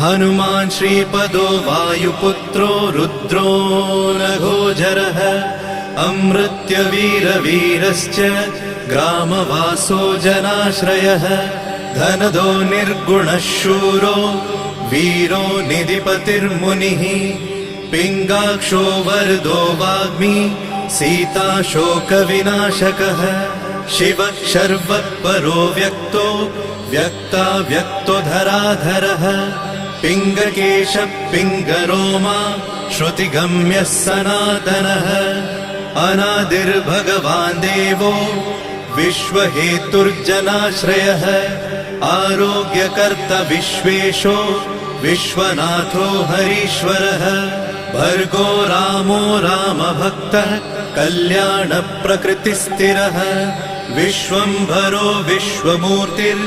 हनुमान् श्रीपदो वायुपुत्रो रुद्रो नघोजरः अमृत्यवीरवीरश्च ग्रामवासो जनाश्रयः धनदो निर्गुणः शूरो वीरो निधिपतिर्मुनिः पिङ्गाक्षो वरदो वाग्मी सीताशोकविनाशकः शिवः शर्वत्परो व्यक्तो व्यक्तो धराधरः पिङ्गकेशः पिङ्गरोमा श्रुतिगम्यः सनातनः अनादिर्भगवान् देवो विश्वहेतुर्जनाश्रयः आरोग्यकर्ता विश्वेशो विश्वनाथो हरीश्वरः भर्गो रामो रामभक्तः कल्याणप्रकृतिस्थिरः विश्वम्भरो विश्वमूर्तिर्